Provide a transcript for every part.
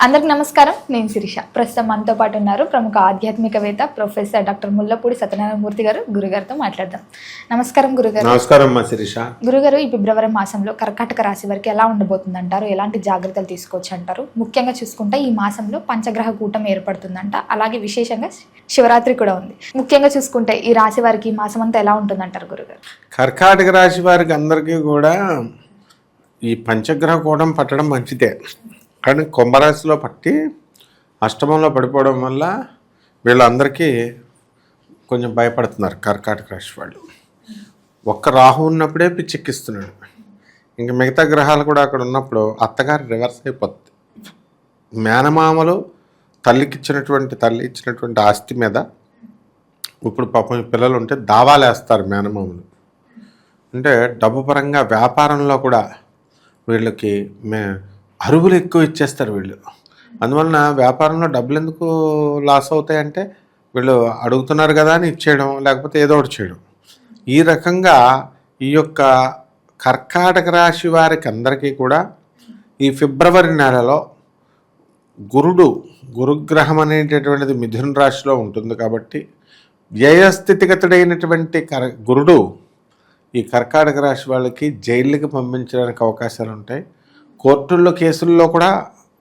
అందరికి నమస్కారం. నేను శిరీష. ప్రస్తుతం మనతో పాటు ఉన్నారు ప్రముఖ ఆధ్యాత్మికవేత్త ప్రొఫెసర్ డాక్టర్ ముల్లపూడి సత్యనారాయణమూర్తి గారు. గురుగారితో మాట్లాడదాం. నమస్కారం గురుగారు. నమస్కారం మా శిరీష. గురుగారు, ఈ ఫిబ్రవరి మాసంలో కర్కాటక రాశి వారికి ఎలా ఉండబోతుంది అంటారు? ఎలాంటి జాగ్రత్తలు తీసుకోవచ్చు అంటారు? ముఖ్యంగా చూసుకుంటే ఈ మాసంలో పంచగ్రహ కూటమి ఏర్పడుతుందంట. అలాగే విశేషంగా శివరాత్రి కూడా ఉంది. ముఖ్యంగా చూసుకుంటే ఈ రాశి వారికి ఈ మాసం అంతా ఎలా ఉంటుందంటారు గురుగారు? కర్కాటక రాశి వారికి అందరికీ కూడా ఈ పంచగ్రహ కూటమి పట్టడం మంచిదే, కానీ కుంభరాశిలో పట్టి అష్టమంలో పడిపోవడం వల్ల వీళ్ళందరికీ కొంచెం భయపడుతున్నారు. కర్కాటక రాశి వాళ్ళు ఒక్క రాహు ఉన్నప్పుడే పిచ్చెక్కిస్తున్నాడు, ఇంక మిగతా గ్రహాలు కూడా అక్కడ ఉన్నప్పుడు అత్తగారు రివర్స్ అయిపోతుంది. మేనమామలు తల్లి ఇచ్చినటువంటి ఆస్తి మీద ఇప్పుడు పాపం పిల్లలు ఉంటే దావాలు వేస్తారు మేనమామలు. అంటే డబ్బు పరంగా వ్యాపారంలో కూడా వీళ్ళకి అరువులు ఎక్కువ ఇచ్చేస్తారు వీళ్ళు. అందువలన వ్యాపారంలో డబ్బులు ఎందుకు లాస్ అవుతాయంటే వీళ్ళు అడుగుతున్నారు కదా అని ఇచ్చేయడం, లేకపోతే ఏదో ఒకటి చేయడం. ఈ రకంగా ఈ యొక్క కర్కాటక రాశి వారికి అందరికీ కూడా ఈ ఫిబ్రవరి నెలలో గురుగ్రహం అనేటటువంటిది మిథున రాశిలో ఉంటుంది కాబట్టి వ్యయస్థితిగతుడైనటువంటి గురుడు ఈ కర్కాటక రాశి వాళ్ళకి జైళ్ళకి పంపించడానికి అవకాశాలు ఉంటాయి. కోర్టుల్లో కేసుల్లో కూడా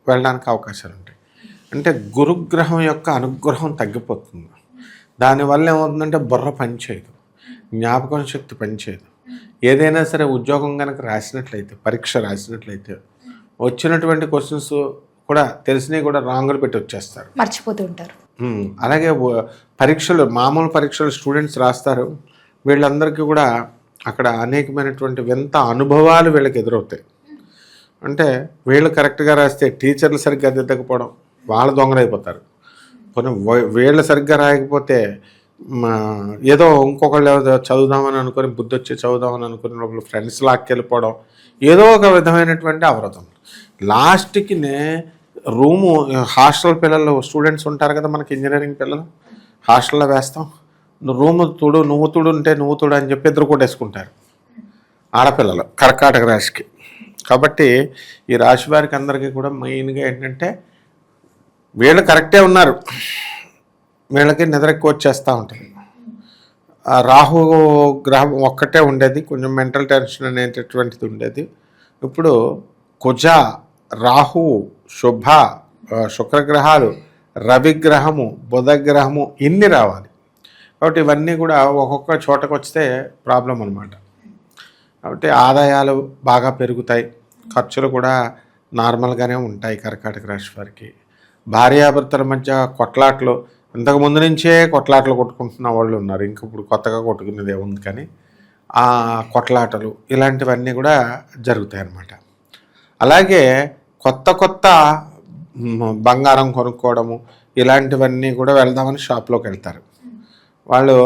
వెళ్ళడానికి అవకాశాలు ఉంటాయి. అంటే గురుగ్రహం యొక్క అనుగ్రహం తగ్గిపోతుంది. దానివల్ల ఏమవుతుందంటే బుర్ర పనిచేయదు, జ్ఞాపకం శక్తి పనిచేయదు. ఏదైనా సరే ఉద్యోగం కనుక పరీక్ష రాసినట్లయితే వచ్చినటువంటి క్వశ్చన్స్ కూడా తెలిసినవి కూడా రాంగులు పెట్టి వచ్చేస్తారు, మర్చిపోతూ ఉంటారు. అలాగే మామూలు పరీక్షలు స్టూడెంట్స్ రాస్తారు. వీళ్ళందరికీ కూడా అక్కడ అనేకమైనటువంటి వింత అనుభవాలు వీళ్ళకి ఎదురవుతాయి. అంటే వీళ్ళు కరెక్ట్గా రాస్తే టీచర్లు సరిగ్గా దిద్దకపోవడం, వాళ్ళు దొంగలైపోతారు. కొన్ని వీళ్ళు సరిగ్గా రాయకపోతే ఏదో ఇంకొకళ్ళు చదువుదామని అనుకుని బుద్ధి వచ్చి చదువుదామని అనుకుని లోపల ఫ్రెండ్స్ లాక్కెళ్ళిపోవడం, ఏదో ఒక విధమైనటువంటి అవరోధం. లాస్ట్కి హాస్టల్ పిల్లలు స్టూడెంట్స్ ఉంటారు కదా, మనకి ఇంజనీరింగ్ పిల్లలు హాస్టల్లో వేస్తాం, నువ్వు తుడు ఉంటే నువ్వు తుడు అని చెప్పి ఎదురు కొట్టేసుకుంటారు ఆడపిల్లలు కర్కాటక రాశికి. కాబట్టి ఈ రాశి వారికి అందరికీ కూడా మెయిన్గా ఏంటంటే వీళ్ళు కరెక్టే ఉన్నారు, వీళ్ళకి నిద్ర ఎక్కువ వచ్చేస్తూ ఉంటుంది. రాహు గ్రహం ఒక్కటే ఉండేది, కొంచెం మెంటల్ టెన్షన్ అనేటటువంటిది ఉండేది. ఇప్పుడు కుజ, రాహు, శుక్రగ్రహాలు, రవిగ్రహము, బుధగ్రహము ఇన్ని రావాలి. కాబట్టి ఇవన్నీ కూడా ఒక్కొక్క చోటకు వస్తే ప్రాబ్లం అనమాట. కాబట్టి ఆదాయాలు బాగా పెరుగుతాయి, ఖర్చులు కూడా నార్మల్గానే ఉంటాయి. కర్కాటక రాశి వారికి భార్యాభర్తల మధ్య కొట్లాట్లు, ఇంతకుముందు నుంచే కొట్లాటలు కొట్టుకుంటున్న వాళ్ళు ఉన్నారు, ఇంక ఇప్పుడు కొత్తగా కొట్టుకునేది ఏముంది, కానీ ఆ కొట్లాటలు ఇలాంటివన్నీ కూడా జరుగుతాయి అన్నమాట. అలాగే కొత్త బంగారం కొనుక్కోవడము ఇలాంటివన్నీ కూడా వెళ్దామని షాప్లోకి వెళ్తారు. వాళ్ళు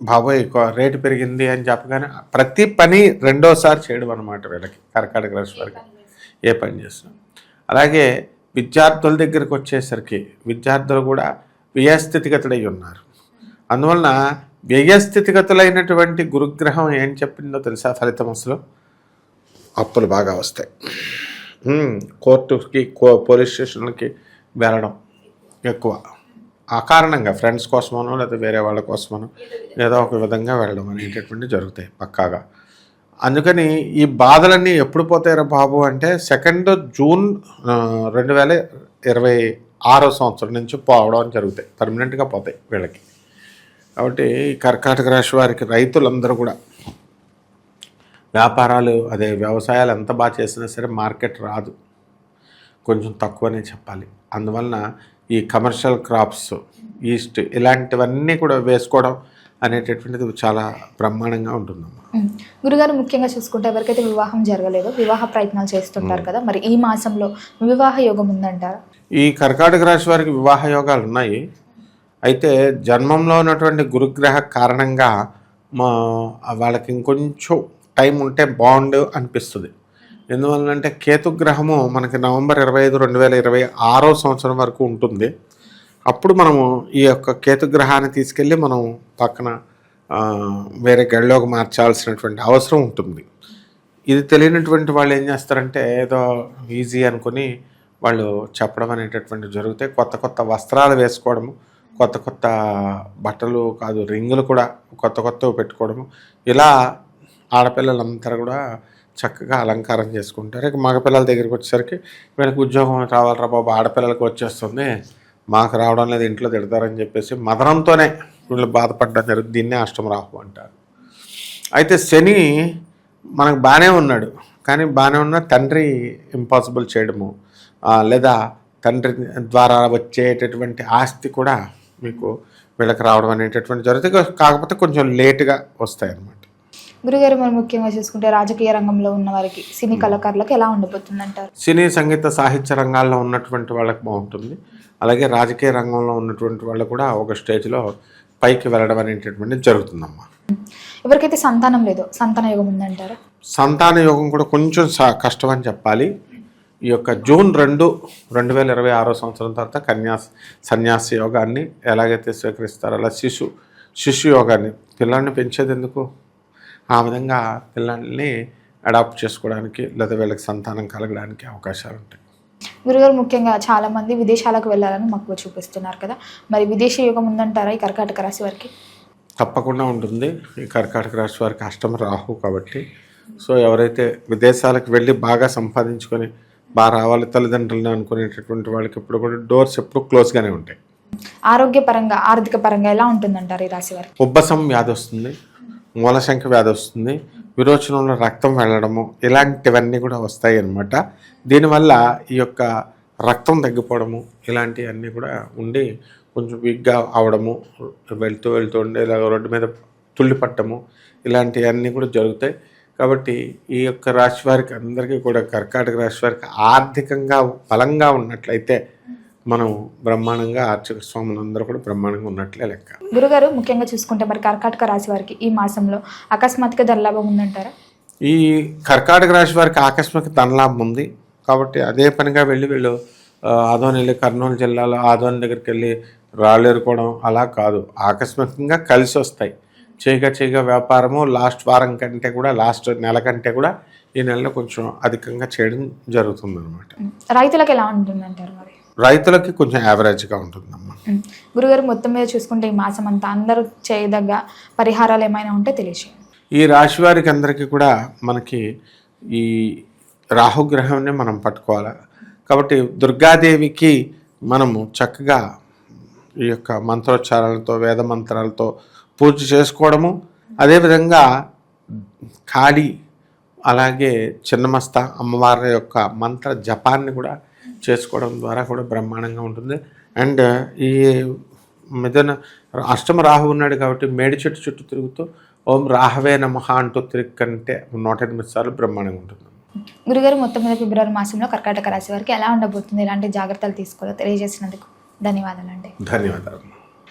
బాబోయ్ రేటు పెరిగింది అని చెప్పగానే ప్రతి పని రెండోసారి చేయడం అనమాట వీళ్ళకి, కర్కాటక రాశి వారికి ఏ పని చేస్తున్నాం. అలాగే విద్యార్థుల దగ్గరికి వచ్చేసరికి విద్యార్థులు కూడా వ్యయస్థితిగతులై ఉన్నారు. అందువలన వ్యయస్థితిగతులైనటువంటి గురుగ్రహం ఏం చెప్పిందో తెలుసా ఫలితం? అసలు అప్పులు బాగా వస్తాయి, కోర్టుకి పోలీస్ స్టేషన్లకి వెళ్ళడం ఎక్కువ, ఆ కారణంగా ఫ్రెండ్స్ కోసమనో లేదా వేరే వాళ్ళ కోసమనో ఏదో ఒక విధంగా వెళ్ళడం అనేటటువంటి జరుగుతాయి పక్కాగా. అందుకని ఈ బాధలన్నీ ఎప్పుడు పోతాయి బాబు అంటే 2 జూన్ 2026 సంవత్సరం నుంచి పోవడం జరుగుతాయి, పర్మనెంట్గా పోతాయి వీళ్ళకి. కాబట్టి ఈ కర్కాటక రాశి వారికి రైతులందరూ కూడా వ్యాపారాలు వ్యవసాయాలు ఎంత బాగా చేసినా సరే మార్కెట్ రాదు, కొంచెం తక్కువనే చెప్పాలి. అందువలన ఈ కమర్షియల్ క్రాప్స్, ఈస్ట్ ఇలాంటివన్నీ కూడా వేసుకోవడం అనేటటువంటిది చాలా బ్రహ్మాండంగా ఉంటుందమ్మా. గురుగారు, ముఖ్యంగా చూసుకుంటే ఎవరికైతే వివాహం జరగలేదో వివాహ ప్రయత్నాలు చేస్తుంటారు కదా, మరి ఈ మాసంలో వివాహ యోగం ఉందంటారా? ఈ కర్కాటక రాశి వారికి వివాహ యోగాలు ఉన్నాయి. అయితే జన్మంలో ఉన్నటువంటి గురుగ్రహ కారణంగా వాళ్ళకి ఇంకొంచెం టైం ఉంటే బాగుండు అనిపిస్తుంది. ఎందువల్లంటే కేతుగ్రహము మనకి నవంబర్ 25, 2026 సంవత్సరం వరకు ఉంటుంది. అప్పుడు మనము ఈ యొక్క కేతుగ్రహాన్ని తీసుకెళ్ళి మనం పక్కన వేరే గడిలోకి మార్చాల్సినటువంటి అవసరం ఉంటుంది. ఇది తెలియనటువంటి వాళ్ళు ఏం చేస్తారంటే ఏదో ఈజీ అనుకుని వాళ్ళు చెప్పడం అనేటటువంటి జరుగుతాయి. కొత్త కొత్త వస్త్రాలు వేసుకోవడము, కొత్త కొత్త బట్టలు కాదు రింగులు కూడా కొత్త కొత్తవి పెట్టుకోవడము, ఇలా ఆడపిల్లలంతా కూడా చక్కగా అలంకారం చేసుకుంటారు. ఇక మగపిల్లల దగ్గరికి వచ్చేసరికి వీళ్ళకి ఉద్యోగం రావాలరా బాబు, ఆడపిల్లలకు వచ్చేస్తుంది, మాకు రావడం లేదు, ఇంట్లో తిడతారని చెప్పేసి మదనంతోనే వీళ్ళు బాధపడడం జరుగుతుంది. దీన్నే అష్టమ రాహు అంటారు. అయితే శని మనకు బాగానే ఉన్నాడు, కానీ బాగానే ఉన్న తండ్రి ఇంపాసిబుల్ చేయడము, లేదా తండ్రి ద్వారా వచ్చేటటువంటి ఆస్తి కూడా మీకు వీళ్ళకి రావడం అనేటటువంటి జరుగుతుంది. కాకపోతే కొంచెం లేటుగా వస్తాయి అన్నమాట. గురుగారు, మనం ముఖ్యంగా చూసుకుంటే రాజకీయ రంగంలో ఉన్న వారికి, సినీ కళాకారులకు ఎలా ఉండబోతుంది అంటారు? సినీ సంగీత సాహిత్య రంగాల్లో ఉన్నటువంటి వాళ్ళకి బాగుంటుంది. అలాగే రాజకీయ రంగంలో ఉన్నటువంటి వాళ్ళు కూడా ఒక స్టేజ్లో పైకి వెళ్ళడం అనేటటువంటి జరుగుతుందమ్మా. ఎవరికైతే సంతానం లేదో సంతాన యోగం ఉందంటారా? సంతాన యోగం కూడా కొంచెం కష్టం అని చెప్పాలి. ఈ యొక్క జూన్ 2, 2026 సంవత్సరం తర్వాత సన్యాసి యోగాన్ని ఎలాగైతే స్వీకరిస్తారో అలా శిశు యోగాన్ని, పిల్లల్ని పెంచేది ఎందుకు, ఆ విధంగా పిల్లల్ని అడాప్ట్ చేసుకోవడానికి లేదా వీళ్ళకి సంతానం కలగడానికి అవకాశాలు ఉంటాయి. గురుగారు, ముఖ్యంగా చాలామంది విదేశాలకు వెళ్ళాలని మక్కువ చూపిస్తున్నారు కదా, మరి విదేశీ యోగం ఉందంటారా ఈ కర్కాటక రాశి వారికి? తప్పకుండా ఉంటుంది. ఈ కర్కాటక రాశి వారికి అష్టమ రాహు కాబట్టి, సో ఎవరైతే విదేశాలకు వెళ్ళి బాగా సంపాదించుకొని బాగా రావాలి తల్లిదండ్రులను అనుకునేటటువంటి వాళ్ళకి ఎప్పుడు కూడా డోర్స్ ఎప్పుడు క్లోజ్గానే ఉంటాయి. ఆరోగ్యపరంగా, ఆర్థిక పరంగా ఎలా ఉంటుందంటారు ఈ రాశి వారికి? ఉబ్బసం వ్యాధి వస్తుంది, మూలశంక వ్యాధి వస్తుంది, విరోచనంలో రక్తం వెళ్ళడము, ఇలాంటివన్నీ కూడా వస్తాయి అన్నమాట. దీనివల్ల ఈ యొక్క రక్తం తగ్గిపోవడము ఇలాంటివన్నీ కూడా ఉండి కొంచెం వీక్గా అవడము, వెళ్తూ ఉండే ఇలా రోడ్డు మీద తుళ్ళి పట్టము, ఇలాంటివన్నీ కూడా జరుగుతాయి. కాబట్టి ఈ యొక్క రాశి వారికి అందరికీ కూడా, కర్కాటక రాశి వారికి ఆర్థికంగా బలంగా ఉన్నట్లయితే మనం బ్రహ్మాండంగా ఆర్చక స్వాములందరూ కూడా బ్రహ్మాండంగా ఉన్నట్లే లెక్క. గురుగారు, ముఖ్యంగా చూసుకుంటే మరి కర్కాటక రాశి వారికి ఈ మాసంలో అకస్మాత్తుగా ధనలాభం ఉందంటారా? ఈ కర్కాటక రాశి వారికి ఆకస్మిక ధనలాభం ఉంది కాబట్టి అదే పనిగా వీళ్ళు ఆదోని వెళ్ళి, కర్నూలు జిల్లాలో ఆదోని దగ్గరికి వెళ్ళి రాళ్ళు ఎరుకోవడం అలా కాదు, ఆకస్మికంగా కలిసి వస్తాయి. చేయగా వ్యాపారము లాస్ట్ వారం కంటే కూడా, లాస్ట్ నెల కంటే కూడా ఈ నెలలో కొంచెం అధికంగా చేయడం జరుగుతుంది అనమాట. రైతులకు ఎలా ఉంటుందంటారు మరి? రైతులకి కొంచెం యావరేజ్గా ఉంటుందమ్మా. గురుగారు, మొత్తం మీద చూసుకుంటే ఈ మాసం అంతా అందరూ చేయదగ్గ పరిహారాలు ఏమైనా ఉంటే తెలియజేయండి. ఈ రాశి వారికి అందరికీ కూడా మనకి ఈ రాహుగ్రహాన్ని మనం పట్టుకోవాలి కాబట్టి దుర్గాదేవికి మనము చక్కగా ఈ యొక్క మంత్రోచ్చారాలతో, వేద మంత్రాలతో పూజ చేసుకోవడము, అదేవిధంగా కాళీ అలాగే చిన్నమస్త అమ్మవారి యొక్క మంత్ర జపాన్ని కూడా చేసుకోవడం ద్వారా కూడా బ్రహ్మాండంగా ఉంటుంది. అండ్ ఈ అష్టమ రాహు ఉన్నాడు కాబట్టి మేడి చెట్టు చుట్టూ తిరుగుతూ ఓం రాహవే నమః అంటూ తిరిగంటే 108 సార్లు బ్రహ్మాండంగా ఉంటుంది. గురుగారు, మొత్తం మీద ఫిబ్రవరి మాసంలో కర్కాటక రాశి వారికి ఎలా ఉండబోతుంది, ఎలాంటి జాగ్రత్తలు తీసుకోవాలో తెలియజేసినందుకు ధన్యవాదాలండి. ధన్యవాదాలు.